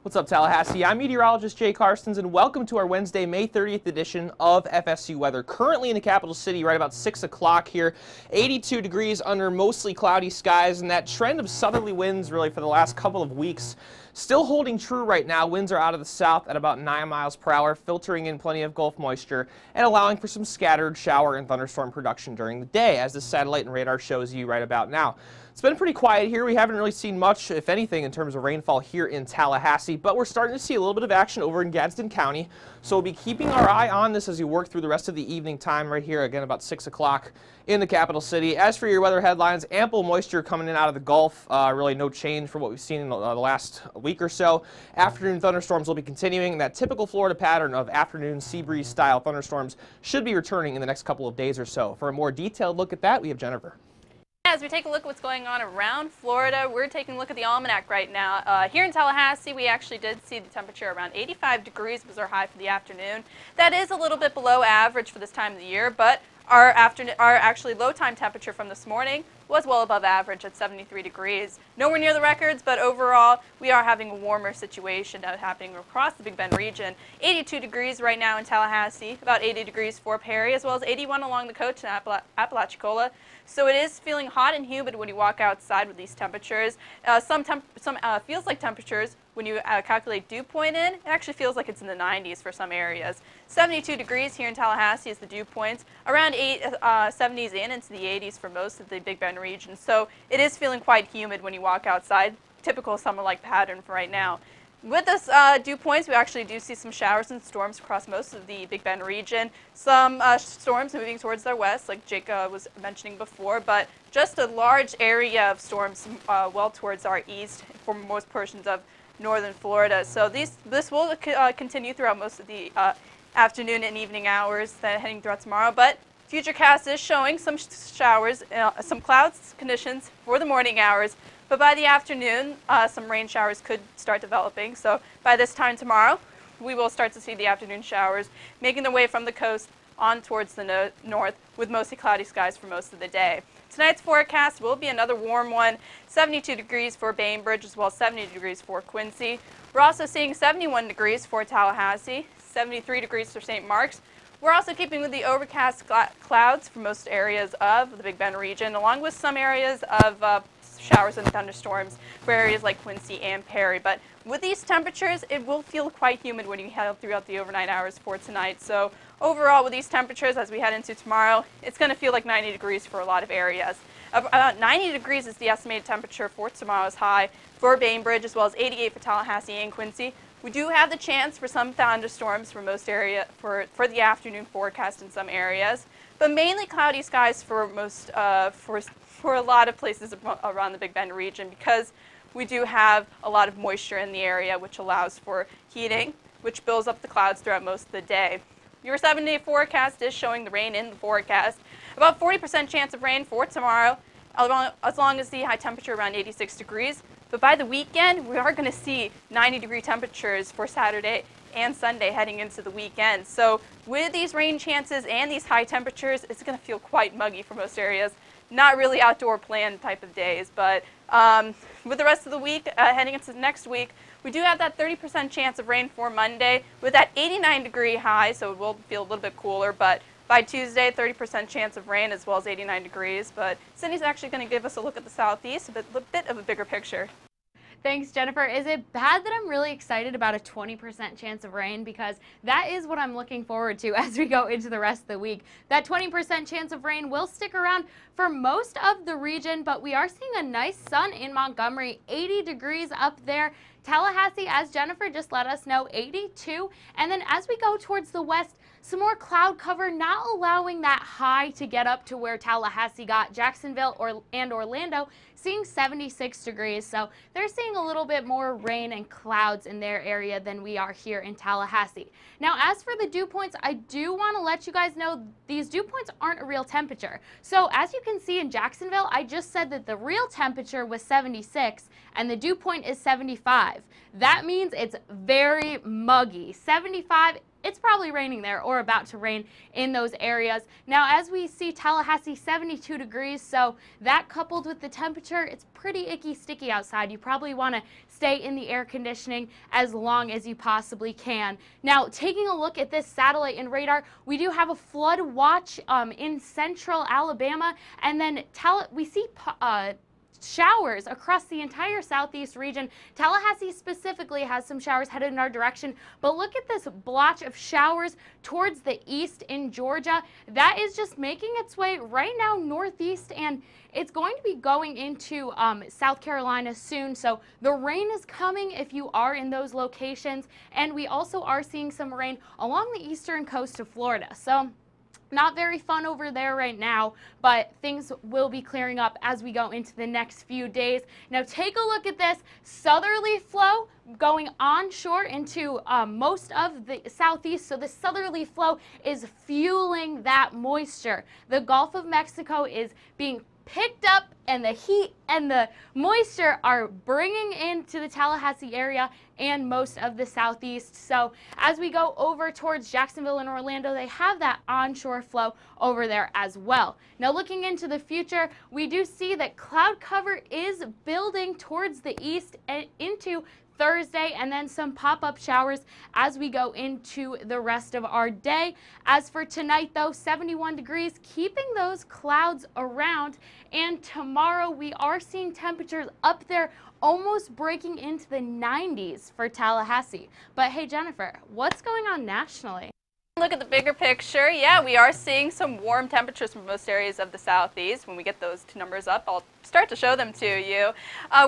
What's up, Tallahassee? I'm meteorologist Jay Karstens, and welcome to our Wednesday, May 30th edition of FSU Weather. Currently in the capital city, right about 6 o'clock here, 82 degrees under mostly cloudy skies, and that trend of southerly winds really for the last couple of weeks still holding true right now. Winds are out of the south at about 9 miles per hour, filtering in plenty of Gulf moisture and allowing for some scattered shower and thunderstorm production during the day, as the satellite and radar shows you right about now. It's been pretty quiet here. We haven't really seen much, if anything, in terms of rainfall here in Tallahassee, but we're starting to see a little bit of action over in Gadsden County. So we'll be keeping our eye on this as we work through the rest of the evening time right here, again about 6 o'clock in the capital city. As for your weather headlines, ample moisture coming in out of the Gulf. Really no change from what we've seen in the last week or so. Afternoon thunderstorms will be continuing. That typical Florida pattern of afternoon sea breeze style thunderstorms should be returning in the next couple of days or so. For a more detailed look at that, we have Jennifer. As we take a look at what's going on around Florida, we're taking a look at the almanac right now. Here in Tallahassee, we actually did see the temperature around 85 degrees was our high for the afternoon. That is a little bit below average for this time of the year, but our actually low time temperature from this morning was well above average at 73 degrees. Nowhere near the records, but overall we are having a warmer situation happening across the Big Bend region. 82 degrees right now in Tallahassee, about 80 degrears for Perry, as well as 81 along the coast in Apalachicola. So it is feeling hot and humid when you walk outside with these temperatures. Some feels like temperatures when you calculate dew point in, it actually feels like it's in the 90s for some areas. 72 degrees here in Tallahassee is the dew points, around 70s and into the 80s for most of the Big Bend region. So it is feeling quite humid when you walk outside, typical summer-like pattern for right now. With this dew points, we actually do see some showers and storms across most of the Big Bend region. Some storms moving towards their west, like Jake was mentioning before, but just a large area of storms well towards our east for most portions of northern Florida. So this will continue throughout most of the afternoon and evening hours heading throughout tomorrow, but Futurecast is showing some showers, some clouds conditions for the morning hours. But by the afternoon, some rain showers could start developing. So by this time tomorrow, we will start to see the afternoon showers making their way from the coast on towards the north with mostly cloudy skies for most of the day. Tonight's forecast will be another warm one, 72 degrees for Bainbridge as well as 70 degrees for Quincy. We're also seeing 71 degrees for Tallahassee, 73 degrees for St. Mark's. We're also keeping with the overcast clouds for most areas of the Big Bend region, along with some areas of showers and thunderstorms for areas like Quincy and Perry. But with these temperatures, it will feel quite humid when you head throughout the overnight hours for tonight. So overall, with these temperatures as we head into tomorrow, it's going to feel like 90 degrees for a lot of areas. About 90 degrees is the estimated temperature for tomorrow's high for Bainbridge, as well as 88 for Tallahassee and Quincy. We do have the chance for some thunderstorms for most area for the afternoon forecast in some areas, but mainly cloudy skies for most for a lot of places around the Big Bend region, because we do have a lot of moisture in the area, which allows for heating, which builds up the clouds throughout most of the day. Your 7-day forecast is showing the rain in the forecast. About 40% chance of rain for tomorrow, as long as the high temperature around 86 degrees. But by the weekend, we are going to see 90-degree temperatures for Saturday and Sunday heading into the weekend. So with these rain chances and these high temperatures, it's going to feel quite muggy for most areas. Not really outdoor planned type of days, but with the rest of the week, heading into next week, we do have that 30% chance of rain for Monday with that 89-degree high, so it will feel a little bit cooler, but by Tuesday, 30% chance of rain as well as 89 degrees. But Cindy's actually going to give us a look at the southeast, a bit of a bigger picture. Thanks, Jennifer. Is it bad that I'm really excited about a 20% chance of rain? Because that is what I'm looking forward to as we go into the rest of the week. That 20% chance of rain will stick around for most of the region, but we are seeing a nice sun in Montgomery, 80 degrees up there. Tallahassee, as Jennifer just let us know, 82. And then as we go towards the west, some more cloud cover, not allowing that high to get up to where Tallahassee got. Jacksonville and Orlando seeing 76 degrees. So they're seeing a little bit more rain and clouds in their area than we are here in Tallahassee. Now, as for the dew points, I do want to let you guys know these dew points aren't a real temperature. So as you can see in Jacksonville, I just said that the real temperature was 76 and the dew point is 75. That means it's very muggy. 75 it's probably raining there or about to rain in those areas. Now, as we see Tallahassee, 72 degrees, so that coupled with the temperature, it's pretty icky, sticky outside. You probably want to stay in the air conditioning as long as you possibly can. Now, taking a look at this satellite and radar, we do have a flood watch in central Alabama, and then we see showers across the entire southeast region. Tallahassee specifically has some showers headed in our direction, but look at this blotch of showers towards the east in Georgia. That is just making its way right now northeast, and it's going to be going into South Carolina soon. So the rain is coming if you are in those locations, and we also are seeing some rain along the eastern coast of Florida. So not very fun over there right now, but things will be clearing up as we go into the next few days. Now take a look at this southerly flow going onshore into most of the southeast. So the southerly flow is fueling that moisture. The Gulf of Mexico is being picked up, and the heat and the moisture are bringing into the Tallahassee area and most of the southeast. So as we go over towards Jacksonville and Orlando, they have that onshore flow over there as well. Now looking into the future, we do see that cloud cover is building towards the east and into Thursday, and then some pop-up showers as we go into the rest of our day. As for tonight though, 71 degrees, keeping those clouds around, and tomorrow we are seeing temperatures up there almost breaking into the 90s for Tallahassee. But hey Jennifer, what's going on nationally? Look at the bigger picture. Yeah, we are seeing some warm temperatures from most areas of the southeast. When we get those two numbers up, I'll start to show them to you.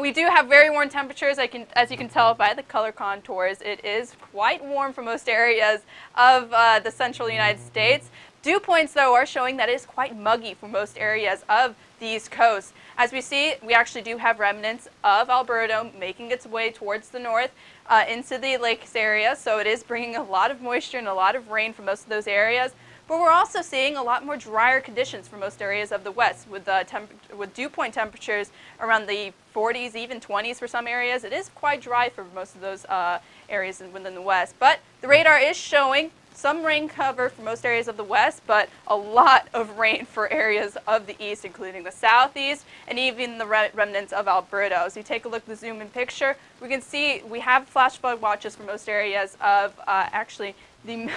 We do have very warm temperatures, as you can tell by the color contours. It is quite warm for most areas of the central United States. Dew points, though, are showing that it is quite muggy for most areas of the East Coast. As we see, we actually do have remnants of Alberta making its way towards the north into the lakes area, so it is bringing a lot of moisture and a lot of rain for most of those areas. But we're also seeing a lot more drier conditions for most areas of the west, with dew point temperatures around the 40s, even 20s for some areas. It is quite dry for most of those areas within the west. But the radar is showing some rain cover for most areas of the west, but a lot of rain for areas of the east, including the southeast and even the remnants of Alberta. As you take a look at the zoom-in picture, we can see we have flash flood watches for most areas of actually the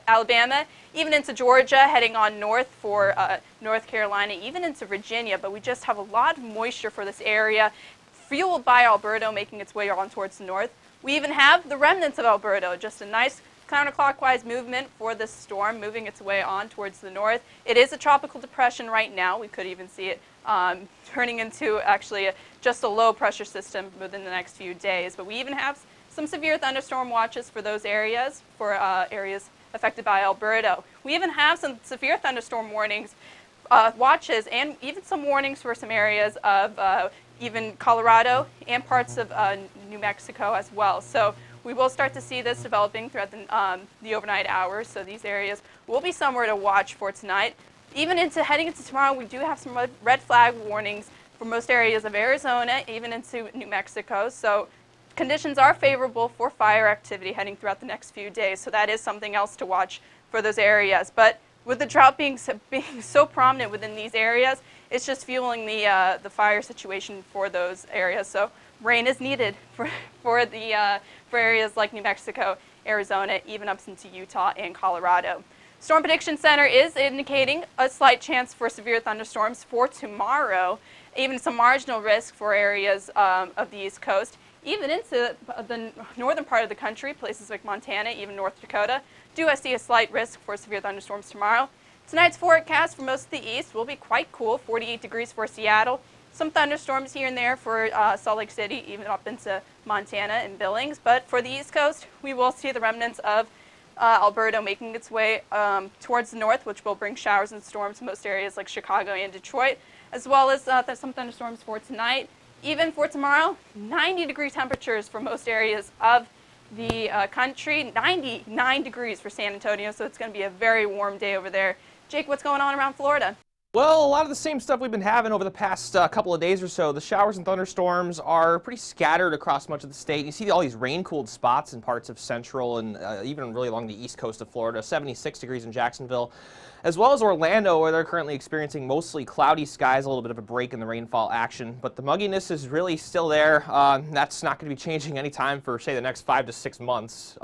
Alabama, even into Georgia, heading on north for North Carolina, even into Virginia. But we just have a lot of moisture for this area, fueled by Alberta making its way on towards the north. We even have the remnants of Alberta, just a nice counterclockwise movement for this storm moving its way on towards the north. It is a tropical depression right now. We could even see it turning into actually just a low pressure system within the next few days. But we even have some severe thunderstorm watches for those areas, for areas affected by Alberta. We even have some severe thunderstorm warnings, watches, and even some warnings for some areas of even Colorado and parts of New Mexico as well. So we will start to see this developing throughout the overnight hours, so these areas will be somewhere to watch for tonight. Even heading into tomorrow, we do have some red flag warnings for most areas of Arizona, even into New Mexico. So conditions are favorable for fire activity heading throughout the next few days, so that is something else to watch for those areas. But with the drought being so prominent within these areas, it's just fueling the fire situation for those areas. So rain is needed for areas like New Mexico, Arizona, even up into Utah and Colorado. Storm Prediction Center is indicating a slight chance for severe thunderstorms for tomorrow, even some marginal risk for areas of the East Coast, even into the northern part of the country, places like Montana, even North Dakota. Do see a slight risk for severe thunderstorms tomorrow. Tonight's forecast for most of the east will be quite cool, 48 degrees for Seattle. Some thunderstorms here and there for Salt Lake City, even up into Montana and Billings. But for the East Coast, we will see the remnants of Alberta making its way towards the north, which will bring showers and storms to most areas like Chicago and Detroit, as well as some thunderstorms for tonight. Even for tomorrow, 90-degree temperatures for most areas of the country, 99 degrees for San Antonio, so it's going to be a very warm day over there. Jake, what's going on around Florida? Well, a lot of the same stuff we've been having over the past couple of days or so. The showers and thunderstorms are pretty scattered across much of the state. You see all these rain-cooled spots in parts of central and even really along the east coast of Florida. 76 degrees in Jacksonville, as well as Orlando, where they're currently experiencing mostly cloudy skies, a little bit of a break in the rainfall action. But the mugginess is really still there. That's not going to be changing anytime for, say, the next 5 to 6 months,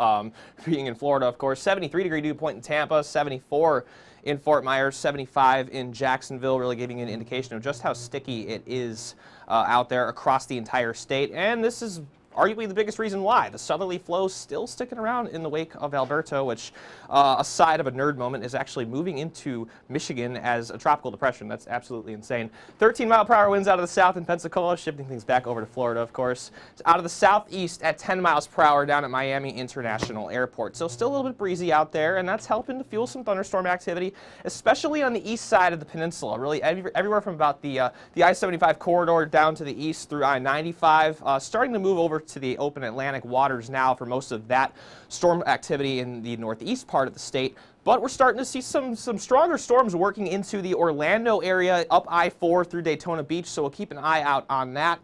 being in Florida, of course. 73-degree dew point in Tampa, 74 in Fort Myers, 75 in Jacksonville, really giving an indication of just how sticky it is out there across the entire state. And this is arguably the biggest reason why. The southerly flow still sticking around in the wake of Alberto, which, aside of a nerd moment, is actually moving into Michigan as a tropical depression. That's absolutely insane. 13-mile-per-hour winds out of the south in Pensacola, shifting things back over to Florida, of course. It's out of the southeast at 10 miles per hour down at Miami International Airport. So still a little bit breezy out there, and that's helping to fuel some thunderstorm activity, especially on the east side of the peninsula. Really everywhere from about the I-75 corridor down to the east through I-95, starting to move over to the open Atlantic waters now for most of that storm activity in the northeast part of the state. But we're starting to see some stronger storms working into the Orlando area up I-4 through Daytona Beach, so we'll keep an eye out on that.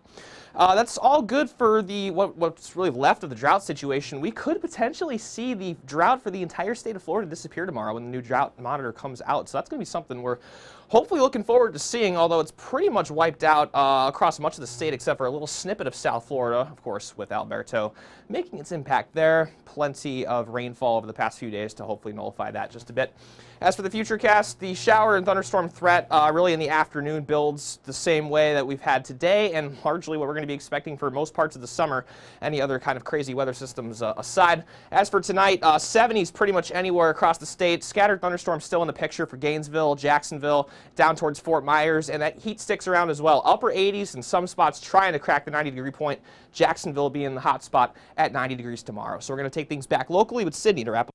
That's all good for what's really left of the drought situation. We could potentially see the drought for the entire state of Florida disappear tomorrow when the new drought monitor comes out. So that's going to be something we're hopefully looking forward to seeing, although it's pretty much wiped out across much of the state except for a little snippet of South Florida, of course, with Alberto making its impact there. Plenty of rainfall over the past few days to hopefully nullify that just a bit. As for the futurecast, the shower and thunderstorm threat really in the afternoon builds the same way that we've had today, and largely what we're going to be expecting for most parts of the summer, any other kind of crazy weather systems aside. As for tonight, 70s pretty much anywhere across the state. Scattered thunderstorms still in the picture for Gainesville, Jacksonville, down towards Fort Myers, and that heat sticks around as well. Upper 80s in some spots trying to crack the 90-degree point. Jacksonville being the hot spot at 90 degrees tomorrow. So we're going to take things back locally with Sydney to wrap up.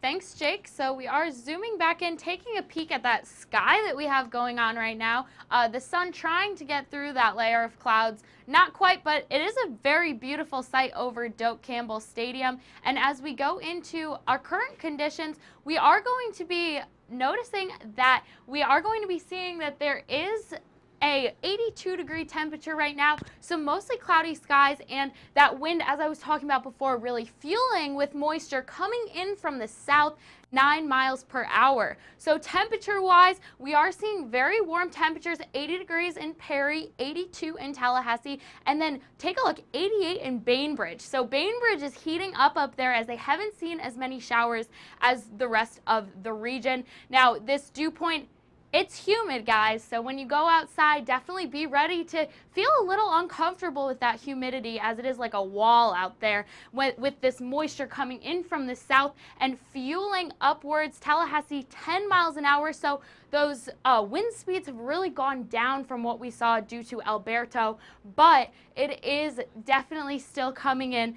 Thanks, Jake. So we are zooming back in, taking a peek at that sky that we have going on right now. The sun trying to get through that layer of clouds. Not quite, but it is a very beautiful sight over Doak Campbell Stadium. And as we go into our current conditions, we are going to be noticing that we are going to be seeing that there is a 82-degree temperature right now, so mostly cloudy skies, and that wind, as I was talking about before, really fueling with moisture coming in from the south, 9 miles per hour. So temperature-wise, we are seeing very warm temperatures, 80 degrees in Perry, 82 in Tallahassee, and then take a look, 88 in Bainbridge. So Bainbridge is heating up there as they haven't seen as many showers as the rest of the region. Now, this dew point, it's humid, guys, so when you go outside, definitely be ready to feel a little uncomfortable with that humidity, as it is like a wall out there with this moisture coming in from the south and fueling upwards. Tallahassee 10 miles an hour, so those wind speeds have really gone down from what we saw due to Alberto, but it is definitely still coming in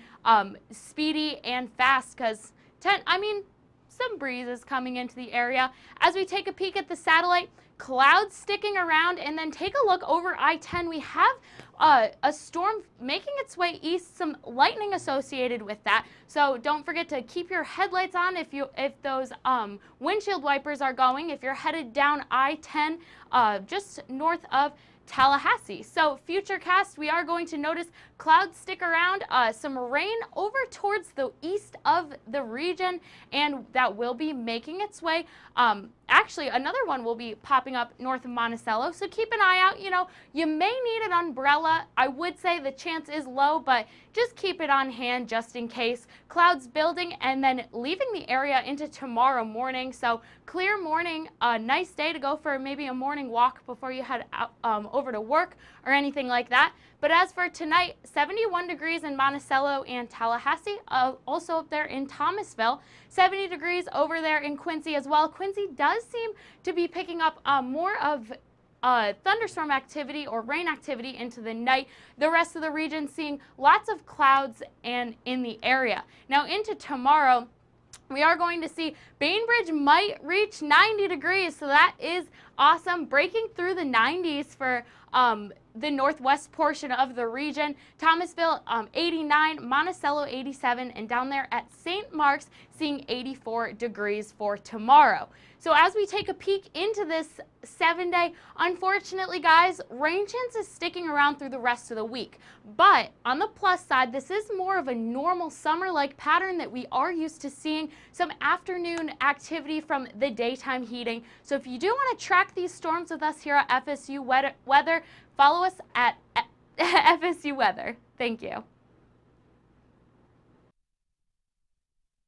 speedy and fast, because some breezes coming into the area. As we take a peek at the satellite, clouds sticking around, and then take a look over I-10. We have a storm making its way east, some lightning associated with that. So don't forget to keep your headlights on if those windshield wipers are going, if you're headed down I-10 just north of Tallahassee. So futurecast, we are going to notice clouds stick around, some rain over towards the east of the region, and that will be making its way. Actually, another one will be popping up north of Monticello, so keep an eye out. You may need an umbrella. I would say the chance is low, but just keep it on hand just in case. Clouds building and then leaving the area into tomorrow morning. So clear morning, a nice day to go for maybe a morning walk before you head out, over to work or anything like that. But as for tonight, 71 degrees in Monticello and Tallahassee, also up there in Thomasville, 70 degrees over there in Quincy as well. Quincy does seem to be picking up more of thunderstorm activity or rain activity into the night. The rest of the region seeing lots of clouds and in the area. Now into tomorrow, we are going to see Bainbridge might reach 90 degrees, so that is awesome. Breaking through the 90s for the northwest portion of the region. Thomasville 89, Monticello 87, and down there at St. Mark's seeing 84 degrees for tomorrow. So as we take a peek into this 7-day, unfortunately, guys, rain chance is sticking around through the rest of the week. But on the plus side, this is more of a normal summer-like pattern that we are used to seeing, some afternoon activity from the daytime heating. So if you do want to track these storms with us here at FSU Weather, follow us at FSU Weather. Thank you.